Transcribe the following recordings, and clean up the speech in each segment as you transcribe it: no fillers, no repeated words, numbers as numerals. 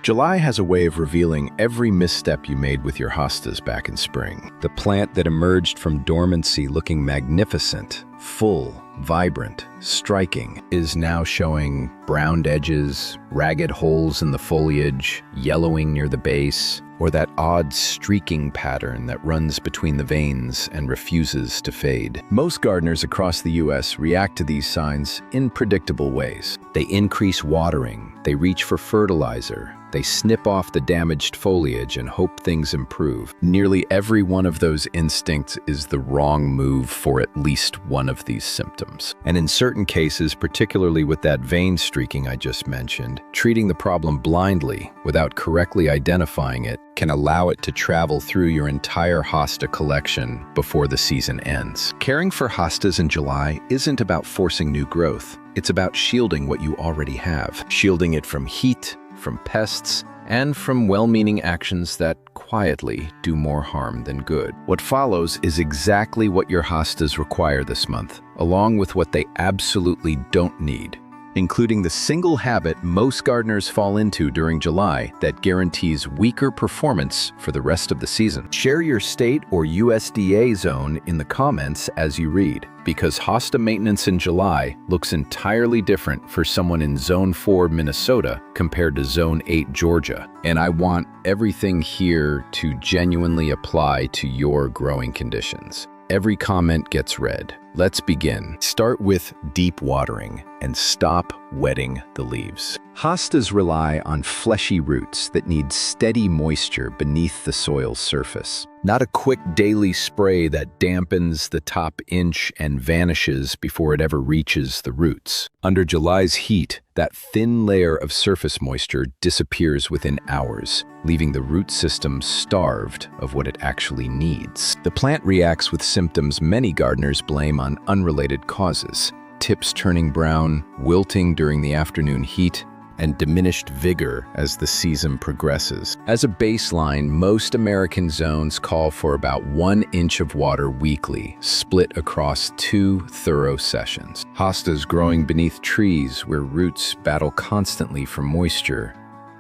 July has a way of revealing every misstep you made with your hostas back in spring. The plant that emerged from dormancy looking magnificent, full, vibrant, striking, is now showing browned edges, ragged holes in the foliage, yellowing near the base, or that odd streaking pattern that runs between the veins and refuses to fade. Most gardeners across the US react to these signs in predictable ways. They increase watering, they reach for fertilizer, they snip off the damaged foliage and hope things improve. Nearly every one of those instincts is the wrong move for at least one of these symptoms. And in certain cases, particularly with that vein streaking I just mentioned, treating the problem blindly without correctly identifying it can allow it to travel through your entire hosta collection before the season ends. Caring for hostas in July isn't about forcing new growth. It's about shielding what you already have, shielding it from heat, from pests, and from well-meaning actions that quietly do more harm than good. What follows is exactly what your hostas require this month, along with what they absolutely don't need, including the single habit most gardeners fall into during July that guarantees weaker performance for the rest of the season. Share your state or USDA zone in the comments as you read, because hosta maintenance in July looks entirely different for someone in Zone 4 Minnesota compared to Zone 8 Georgia. And I want everything here to genuinely apply to your growing conditions. Every comment gets read. Let's begin. Start with deep watering and stop wetting the leaves. Hostas rely on fleshy roots that need steady moisture beneath the soil's surface. Not a quick daily spray that dampens the top inch and vanishes before it ever reaches the roots. Under July's heat, that thin layer of surface moisture disappears within hours, leaving the root system starved of what it actually needs. The plant reacts with symptoms many gardeners blame on unrelated causes: tips turning brown, wilting during the afternoon heat, and diminished vigor as the season progresses. As a baseline, most American zones call for about 1 inch of water weekly, split across 2 thorough sessions. Hostas growing beneath trees where roots battle constantly for moisture,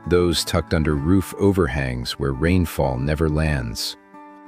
those tucked under roof overhangs where rainfall never lands,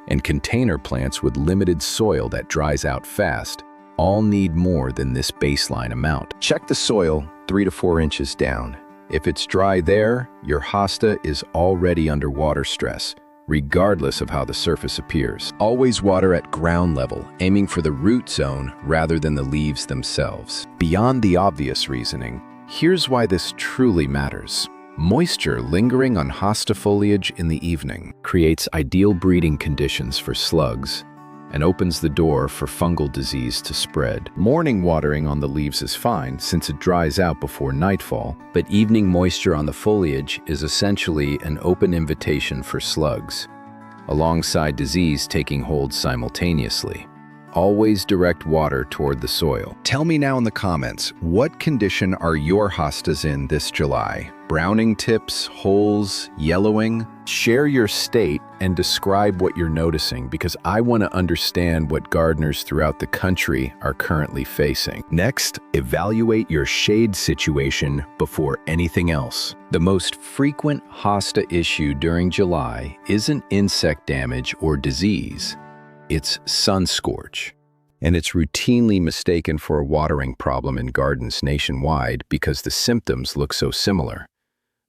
and container plants with limited soil that dries out fast, all need more than this baseline amount. Check the soil 3 to 4 inches down. If it's dry there, your hosta is already under water stress, regardless of how the surface appears. Always water at ground level, aiming for the root zone rather than the leaves themselves. Beyond the obvious reasoning, here's why this truly matters. Moisture lingering on hosta foliage in the evening creates ideal breeding conditions for slugs and opens the door for fungal disease to spread. Morning watering on the leaves is fine since it dries out before nightfall, but evening moisture on the foliage is essentially an open invitation for slugs, alongside disease taking hold simultaneously. Always direct water toward the soil. Tell me now in the comments, what condition are your hostas in this July? Browning tips, holes, yellowing? Share your state and describe what you're noticing, because I want to understand what gardeners throughout the country are currently facing. Next, evaluate your shade situation before anything else. The most frequent hosta issue during July isn't insect damage or disease. It's sun scorch, and it's routinely mistaken for a watering problem in gardens nationwide because the symptoms look so similar,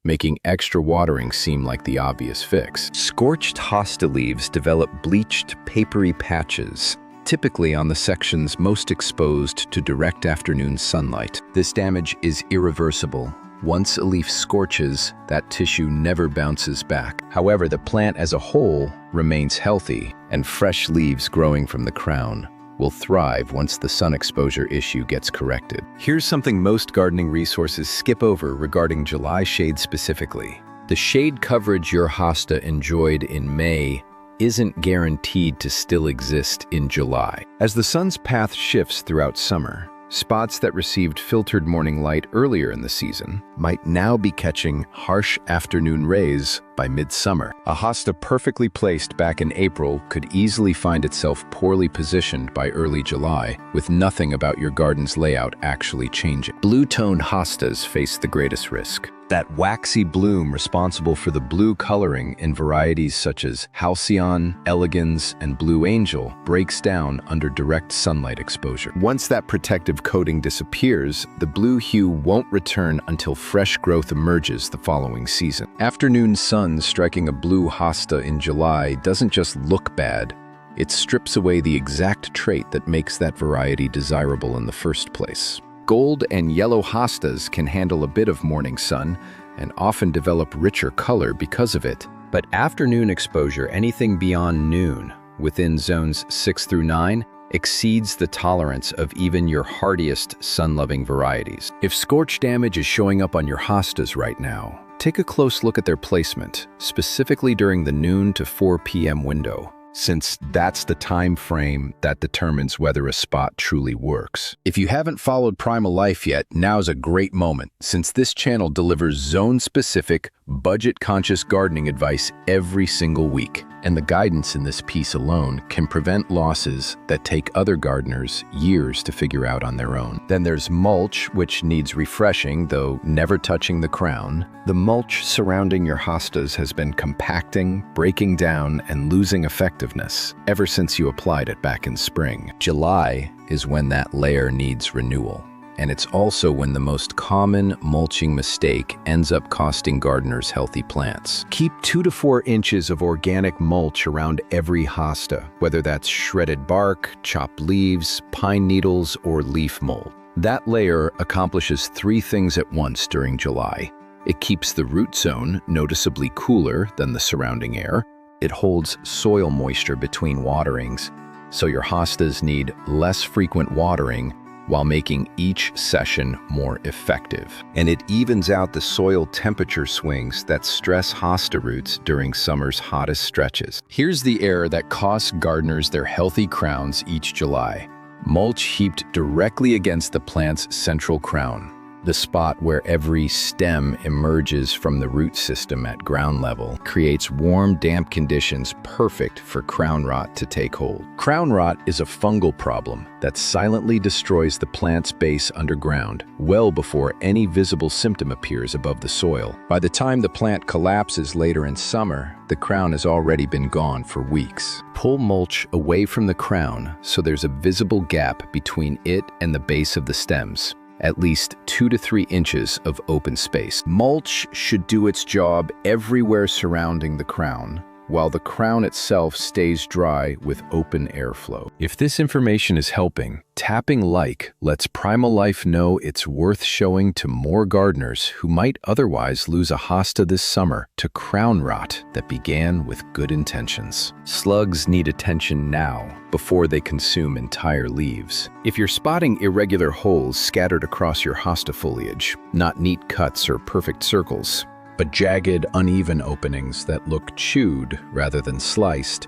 making extra watering seem like the obvious fix. Scorched hosta leaves develop bleached, papery patches, typically on the sections most exposed to direct afternoon sunlight. This damage is irreversible. Once a leaf scorches, that tissue never bounces back. However, the plant as a whole remains healthy, and fresh leaves growing from the crown will thrive once the sun exposure issue gets corrected. Here's something most gardening resources skip over regarding July shade specifically. The shade coverage your hosta enjoyed in May isn't guaranteed to still exist in July. As the sun's path shifts throughout summer, spots that received filtered morning light earlier in the season might now be catching harsh afternoon rays by midsummer. A hosta perfectly placed back in April could easily find itself poorly positioned by early July, with nothing about your garden's layout actually changing. Blue-toned hostas face the greatest risk. That waxy bloom responsible for the blue coloring in varieties such as Halcyon, Elegans, and Blue Angel breaks down under direct sunlight exposure. Once that protective coating disappears, the blue hue won't return until fresh growth emerges the following season. Afternoon sun striking a blue hosta in July doesn't just look bad, it strips away the exact trait that makes that variety desirable in the first place. Gold and yellow hostas can handle a bit of morning sun and often develop richer color because of it. But afternoon exposure, anything beyond noon, within zones 6 through 9, exceeds the tolerance of even your hardiest sun-loving varieties. If scorch damage is showing up on your hostas right now, take a close look at their placement, specifically during the noon to 4 p.m. window, since that's the time frame that determines whether a spot truly works. If you haven't followed Primal Life yet, now's a great moment, since this channel delivers zone-specific, budget-conscious gardening advice every single week. And the guidance in this piece alone can prevent losses that take other gardeners years to figure out on their own. Then there's mulch, which needs refreshing, though never touching the crown. The mulch surrounding your hostas has been compacting, breaking down, and losing effectiveness ever since you applied it back in spring. July is when that layer needs renewal. And it's also when the most common mulching mistake ends up costing gardeners healthy plants. Keep 2 to 4 inches of organic mulch around every hosta, whether that's shredded bark, chopped leaves, pine needles, or leaf mold. That layer accomplishes 3 things at once during July. It keeps the root zone noticeably cooler than the surrounding air. It holds soil moisture between waterings, so your hostas need less frequent watering while making each session more effective. And it evens out the soil temperature swings that stress hosta roots during summer's hottest stretches. Here's the error that costs gardeners their healthy crowns each July. Mulch heaped directly against the plant's central crown, the spot where every stem emerges from the root system at ground level, creates warm, damp conditions perfect for crown rot to take hold. Crown rot is a fungal problem that silently destroys the plant's base underground, well before any visible symptom appears above the soil. By the time the plant collapses later in summer, the crown has already been gone for weeks. Pull mulch away from the crown so there's a visible gap between it and the base of the stems. At least 2 to 3 inches of open space. Mulch should do its job everywhere surrounding the crown, while the crown itself stays dry with open airflow. If this information is helping, tapping like lets Primal Life know it's worth showing to more gardeners who might otherwise lose a hosta this summer to crown rot that began with good intentions. Slugs need attention now, before they consume entire leaves. If you're spotting irregular holes scattered across your hosta foliage, not neat cuts or perfect circles, but jagged, uneven openings that look chewed rather than sliced,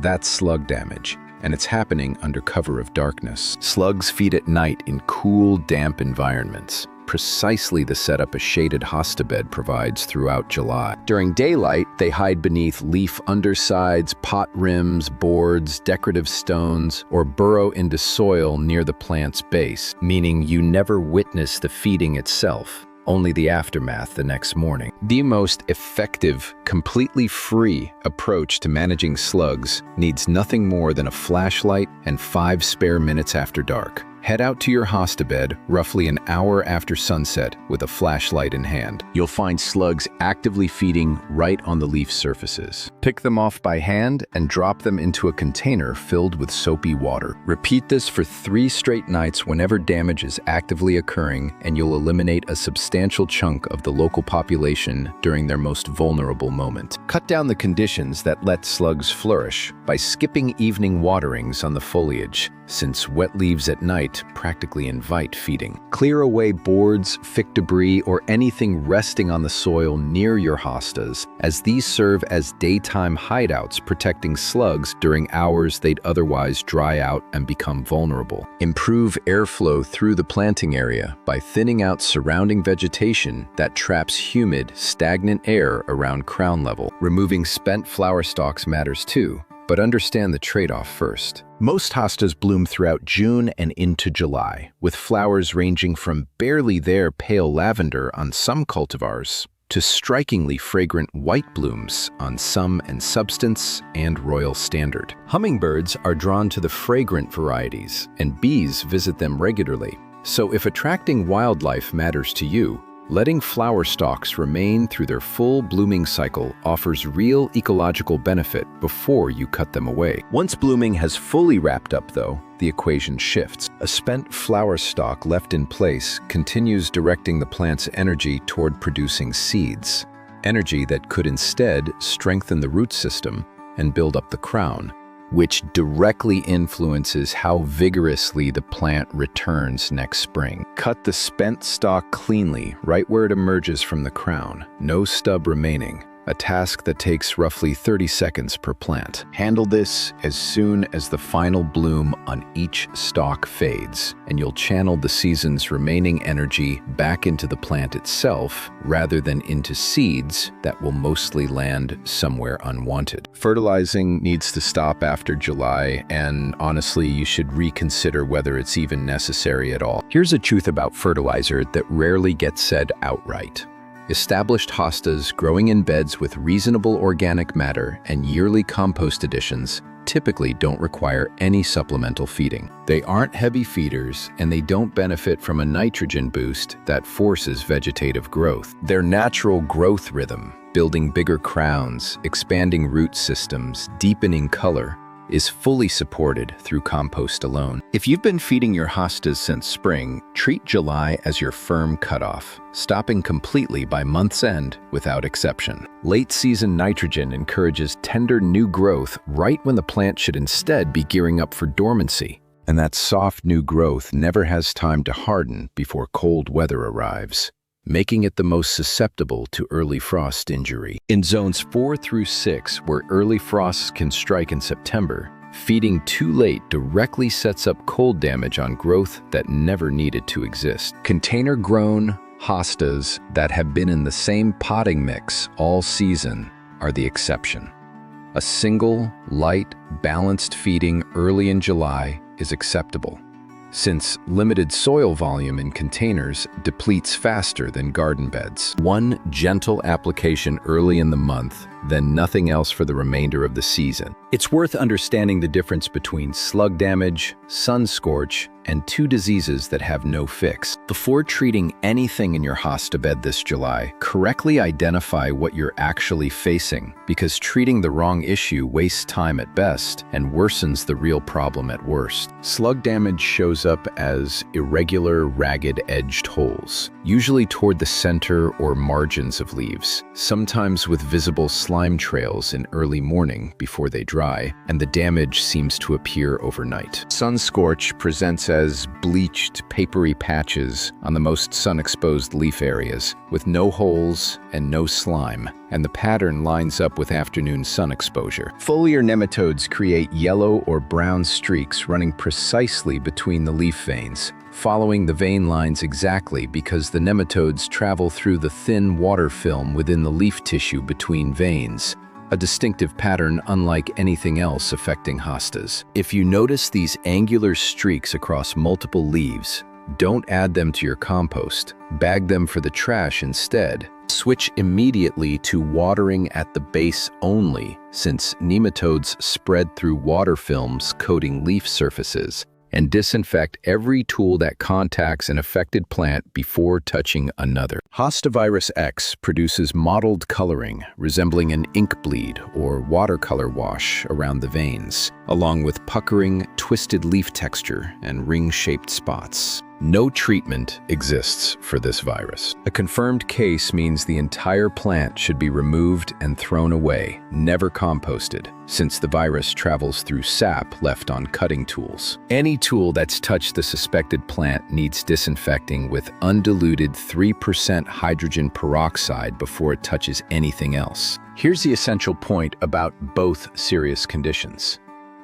that's slug damage, and it's happening under cover of darkness. Slugs feed at night in cool, damp environments, precisely the setup a shaded hosta bed provides throughout July. During daylight, they hide beneath leaf undersides, pot rims, boards, decorative stones, or burrow into soil near the plant's base, meaning you never witness the feeding itself, only the aftermath the next morning. The most effective, completely free approach to managing slugs needs nothing more than a flashlight and 5 spare minutes after dark. Head out to your hosta bed roughly an hour after sunset with a flashlight in hand. You'll find slugs actively feeding right on the leaf surfaces. Pick them off by hand and drop them into a container filled with soapy water. Repeat this for 3 straight nights whenever damage is actively occurring, and you'll eliminate a substantial chunk of the local population during their most vulnerable moment. Cut down the conditions that let slugs flourish by skipping evening waterings on the foliage, since wet leaves at night practically invite feeding. Clear away boards, thick debris, or anything resting on the soil near your hostas, as these serve as daytime hideouts protecting slugs during hours they'd otherwise dry out and become vulnerable. Improve airflow through the planting area by thinning out surrounding vegetation that traps humid, stagnant air around crown level. Removing spent flower stalks matters too, But understand the trade-off first. Most hostas bloom throughout June and into July, with flowers ranging from barely there pale lavender on some cultivars to strikingly fragrant white blooms on some and Substance and Royal Standard. Hummingbirds are drawn to the fragrant varieties, and bees visit them regularly. So if attracting wildlife matters to you, letting flower stalks remain through their full blooming cycle offers real ecological benefit before you cut them away. Once blooming has fully wrapped up, though, the equation shifts. A spent flower stalk left in place continues directing the plant's energy toward producing seeds, energy that could instead strengthen the root system and build up the crown, which directly influences how vigorously the plant returns next spring. Cut the spent stalk cleanly right where it emerges from the crown, no stub remaining, a task that takes roughly 30 seconds per plant. Handle this as soon as the final bloom on each stalk fades, and you'll channel the season's remaining energy back into the plant itself rather than into seeds that will mostly land somewhere unwanted. Fertilizing needs to stop after July, and honestly, you should reconsider whether it's even necessary at all. Here's a truth about fertilizer that rarely gets said outright. Established hostas growing in beds with reasonable organic matter and yearly compost additions typically don't require any supplemental feeding. They aren't heavy feeders, and they don't benefit from a nitrogen boost that forces vegetative growth. Their natural growth rhythm, building bigger crowns, expanding root systems, deepening color, is fully supported through compost alone. If you've been feeding your hostas since spring, treat July as your firm cutoff, stopping completely by month's end without exception. Late-season nitrogen encourages tender new growth right when the plant should instead be gearing up for dormancy. And that soft new growth never has time to harden before cold weather arrives, making it the most susceptible to early frost injury. In zones 4 through 6, where early frosts can strike in September, feeding too late directly sets up cold damage on growth that never needed to exist. Container-grown hostas that have been in the same potting mix all season are the exception. A single, light, balanced feeding early in July is acceptable, since limited soil volume in containers depletes faster than garden beds. One gentle application early in the month, then nothing else for the remainder of the season. It's worth understanding the difference between slug damage, sun scorch, and two diseases that have no fix. Before treating anything in your hosta bed this July, correctly identify what you're actually facing, because treating the wrong issue wastes time at best and worsens the real problem at worst. Slug damage shows up as irregular, ragged-edged holes, usually toward the center or margins of leaves, sometimes with visible slime trails in early morning before they dry, and the damage seems to appear overnight. Sun scorch presents as bleached, papery patches on the most sun-exposed leaf areas, with no holes and no slime, and the pattern lines up with afternoon sun exposure. Foliar nematodes create yellow or brown streaks running precisely between the leaf veins, following the vein lines exactly because the nematodes travel through the thin water film within the leaf tissue between veins, a distinctive pattern unlike anything else affecting hostas. If you notice these angular streaks across multiple leaves, don't add them to your compost. Bag them for the trash instead. Switch immediately to watering at the base only, since nematodes spread through water films coating leaf surfaces, and disinfect every tool that contacts an affected plant before touching another. Hostavirus X produces mottled coloring resembling an ink bleed or watercolor wash around the veins, along with puckering, twisted leaf texture and ring-shaped spots. No treatment exists for this virus. A confirmed case means the entire plant should be removed and thrown away, never composted, since the virus travels through sap left on cutting tools. Any tool that's touched the suspected plant needs disinfecting with undiluted 3% hydrogen peroxide before it touches anything else. Here's the essential point about both serious conditions.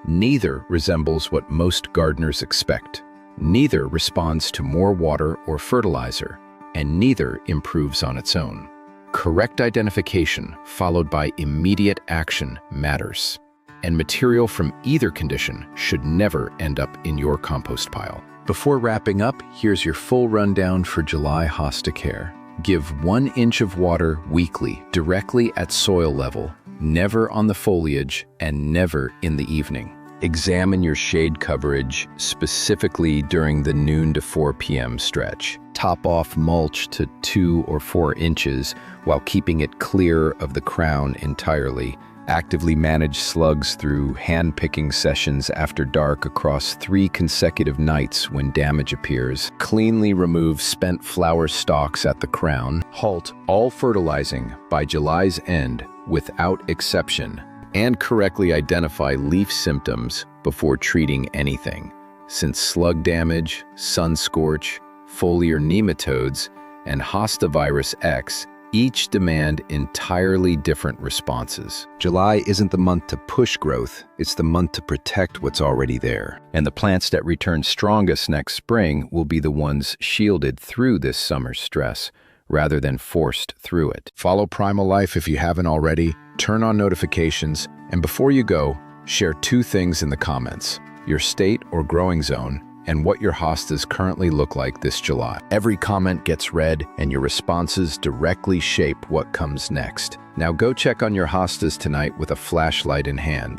Neither resembles what most gardeners expect. Neither responds to more water or fertilizer, and neither improves on its own. Correct identification, followed by immediate action, matters. and material from either condition should never end up in your compost pile. Before wrapping up, here's your full rundown for July Hosta care. Give 1 inch of water weekly, directly at soil level, never on the foliage, and never in the evening. Examine your shade coverage, specifically during the noon to 4 p.m. stretch. Top off mulch to 2 or 4 inches while keeping it clear of the crown entirely. Actively manage slugs through hand-picking sessions after dark across 3 consecutive nights when damage appears. Cleanly remove spent flower stalks at the crown. Halt all fertilizing by July's end without exception. And correctly identify leaf symptoms before treating anything, since slug damage, sun scorch, foliar nematodes, and Hosta virus X each demand entirely different responses. July isn't the month to push growth, it's the month to protect what's already there. And the plants that return strongest next spring will be the ones shielded through this summer's stress, rather than forced through it. Follow Primal Life if you haven't already, turn on notifications, and before you go, share 2 things in the comments: your state or growing zone, and what your hostas currently look like this July. Every comment gets read, and your responses directly shape what comes next. Now go check on your hostas tonight with a flashlight in hand.